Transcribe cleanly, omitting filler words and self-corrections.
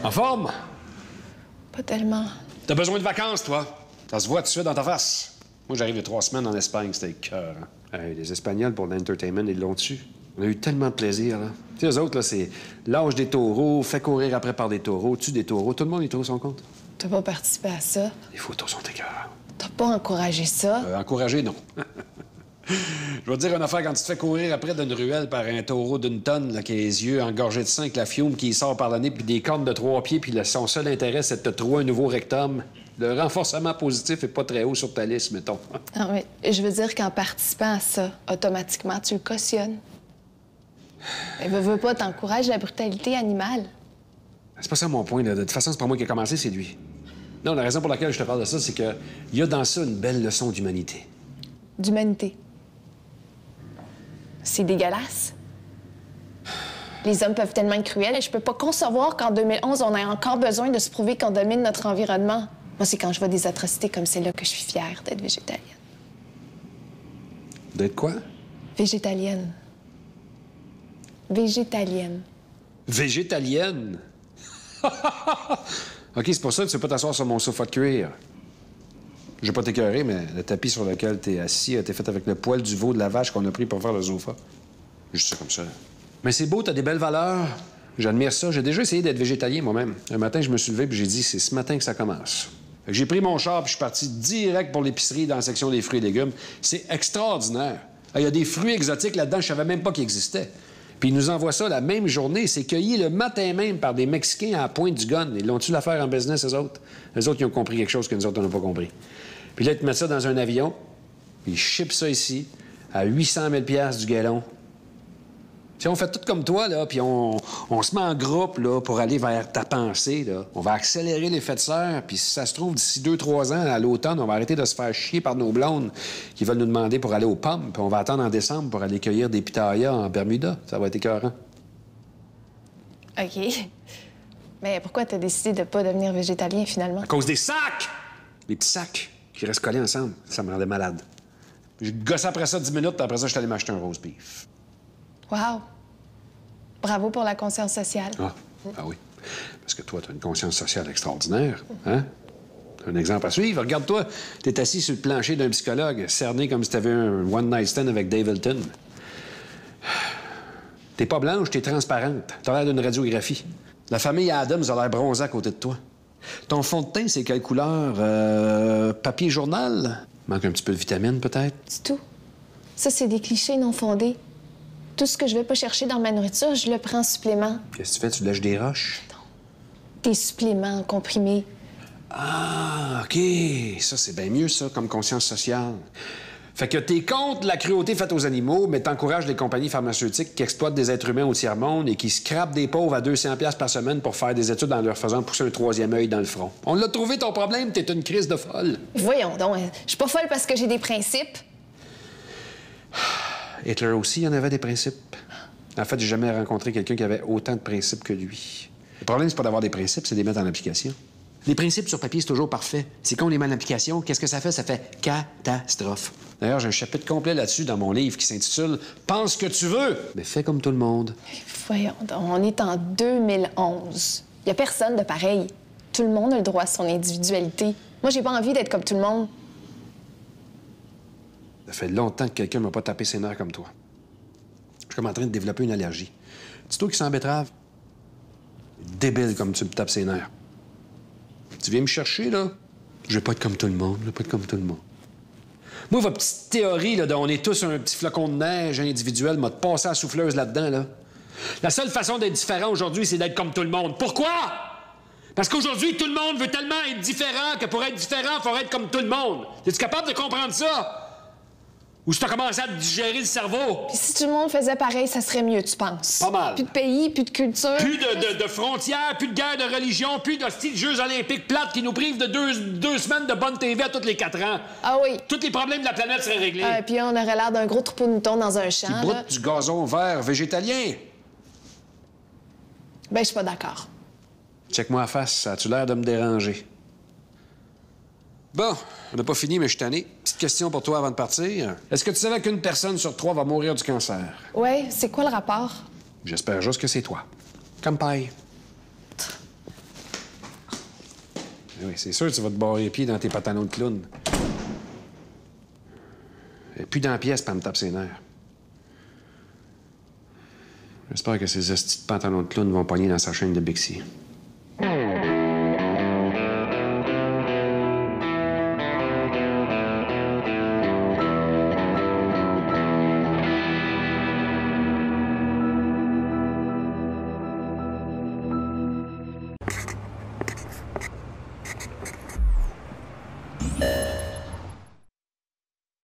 En forme? Pas tellement. T'as besoin de vacances, toi. Ça se voit tout de suite dans ta face. Moi, j'arrive de 3 semaines en Espagne, c'était cœur. Hein? Hey, les Espagnols, pour l'entertainment, ils l'ont dessus. On a eu tellement de plaisir, là. Tu sais, eux autres, là, c'est l'âge des taureaux, fait courir après par des taureaux, tue des taureaux. Tout le monde y trouve son compte. T'as pas participé à ça? Les photos sont écœurantes. T'as pas encouragé ça? Encourager, non. Je vais te dire une affaire, quand tu te fais courir après d'une ruelle par un taureau d'une tonne, là, qui a les yeux engorgés de sang, avec la fiume qui sort par le nez, puis des cornes de 3 pieds, puis son seul intérêt, c'est de te trouver un nouveau rectum. Le renforcement positif est pas très haut sur ta liste, mettons. Non, mais je veux dire qu'en participant à ça, automatiquement, tu le cautionnes. Mais veux pas, t'encourages la brutalité animale. C'est pas ça mon point, là. De toute façon, c'est pas moi qui ai commencé, c'est lui. Non, la raison pour laquelle je te parle de ça, c'est qu'il y a dans ça une belle leçon d'humanité. D'humanité. C'est dégueulasse. Les hommes peuvent tellement être cruels et je peux pas concevoir qu'en 2011, on ait encore besoin de se prouver qu'on domine notre environnement. Moi, c'est quand je vois des atrocités comme celle-là que je suis fière d'être végétalienne. D'être quoi? Végétalienne. Végétalienne. Végétalienne? OK, c'est pour ça que tu peux pas t'asseoir sur mon sofa de cuir. Je vais pas t'écœurer, mais le tapis sur lequel t'es assis a été fait avec le poil du veau de la vache qu'on a pris pour faire le sofa. Juste ça comme ça. Mais c'est beau, t'as des belles valeurs. J'admire ça. J'ai déjà essayé d'être végétalien moi-même. Un matin, je me suis levé et j'ai dit, c'est ce matin que ça commence. Fait que j'ai pris mon char puis je suis parti direct pour l'épicerie dans la section des fruits et légumes. C'est extraordinaire. Il y a des fruits exotiques là-dedans, je savais même pas qu'ils existaient. Puis ils nous envoient ça la même journée. C'est cueilli le matin même par des Mexicains à la pointe du gun. Ils l'ont-tu l'affaire en business, eux autres? Eux autres, ils ont compris quelque chose que nous autres, on n'a pas compris. Puis là, ils te mettent ça dans un avion, puis ils shippent ça ici à 800 000 $ du gallon. Tu sais, on fait tout comme toi, là, puis on se met en groupe, là, pour aller vers ta pensée, là. On va accélérer l'effet de serre, puis si ça se trouve, d'ici 2-3 ans, à l'automne, on va arrêter de se faire chier par nos blondes qui veulent nous demander pour aller aux pommes, puis on va attendre en décembre pour aller cueillir des pitayas en Bermuda. Ça va être écœurant. OK. Mais pourquoi t'as décidé de pas devenir végétalien, finalement? À cause des sacs! Les petits sacs qui restent collés ensemble. Ça me rendait malade. J'ai gossé après ça 10 minutes, puis après ça, je suis allé m'acheter un roast beef. Wow! Bravo pour la conscience sociale. Ah oui. Parce que toi, tu as une conscience sociale extraordinaire. Hein? Un exemple à suivre. Regarde-toi, t'es assis sur le plancher d'un psychologue, cerné comme si t'avais un one-night stand avec Dave Hilton. T'es pas blanche, t'es transparente. T'as l'air d'une radiographie. La famille Adams a l'air bronzée à côté de toi. Ton fond de teint, c'est quelle couleur? Papier journal? Manque un petit peu de vitamine, peut-être? C'est tout. Ça, c'est des clichés non fondés. Tout ce que je vais pas chercher dans ma nourriture, je le prends en supplément. Qu'est-ce que tu fais? Tu lèches des roches? Non. Des suppléments comprimés. Ah, OK. Ça, c'est bien mieux, ça, comme conscience sociale. Fait que t'es contre la cruauté faite aux animaux, mais t'encourages les compagnies pharmaceutiques qui exploitent des êtres humains au tiers-monde et qui scrapent des pauvres à 200 $ par semaine pour faire des études en leur faisant pousser un 3e œil dans le front. On l'a trouvé, ton problème, t'es une crise de folle. Voyons donc, je suis pas folle parce que j'ai des principes. Hitler aussi, il en avait des principes. En fait, j'ai jamais rencontré quelqu'un qui avait autant de principes que lui. Le problème, c'est pas d'avoir des principes, c'est de les mettre en application. Les principes sur papier, c'est toujours parfait. C'est quand on les met en application, qu'est-ce que ça fait? Ça fait catastrophe. D'ailleurs, j'ai un chapitre complet là-dessus dans mon livre qui s'intitule « Pense ce que tu veux, mais fais comme tout le monde ». Voyons donc, on est en 2011. Il y a personne de pareil. Tout le monde a le droit à son individualité. Moi, j'ai pas envie d'être comme tout le monde. Ça fait longtemps que quelqu'un m'a pas tapé ses nerfs comme toi. Je suis comme en train de développer une allergie. Dis-toi qui sent betterave. Débile comme tu me tapes ses nerfs. Tu viens me chercher, là? Je vais pas être comme tout le monde, je vais pas être comme tout le monde. Moi, votre petite théorie, là, on est tous un petit flocon de neige individuel, m'a passé à la souffleuse là-dedans, là. La seule façon d'être différent aujourd'hui, c'est d'être comme tout le monde. Pourquoi? Parce qu'aujourd'hui, tout le monde veut tellement être différent que pour être différent, il faudrait être comme tout le monde. Es-tu capable de comprendre ça? Ou si t'as commencé à te digérer le cerveau? Puis si tout le monde faisait pareil, ça serait mieux, tu penses? Pas mal. Plus de pays, plus de culture. Plus de frontières, plus de guerre de religion, plus de styles Jeux olympiques plates qui nous privent de deux semaines de bonne TV à tous les 4 ans. Ah oui. Tous les problèmes de la planète seraient réglés. Puis on aurait l'air d'un gros troupeau de moutons dans un champ. Qui broute du gazon vert végétalien. Ben, je suis pas d'accord. Check-moi la face, as-tu l'air de me déranger? Bon, on n'a pas fini, mais je suis tanné. Petite question pour toi avant de partir. Est-ce que tu savais qu'une personne sur 3 va mourir du cancer? Ouais, c'est quoi le rapport? J'espère juste que c'est toi. Comme paille. Oui, c'est sûr que tu vas te barrer les pieds dans tes pantalons de clown. Et puis dans la pièce, pas me tape ses nerfs. J'espère que ces hosties de pantalons de clown vont pogner dans sa chaîne de Bixi.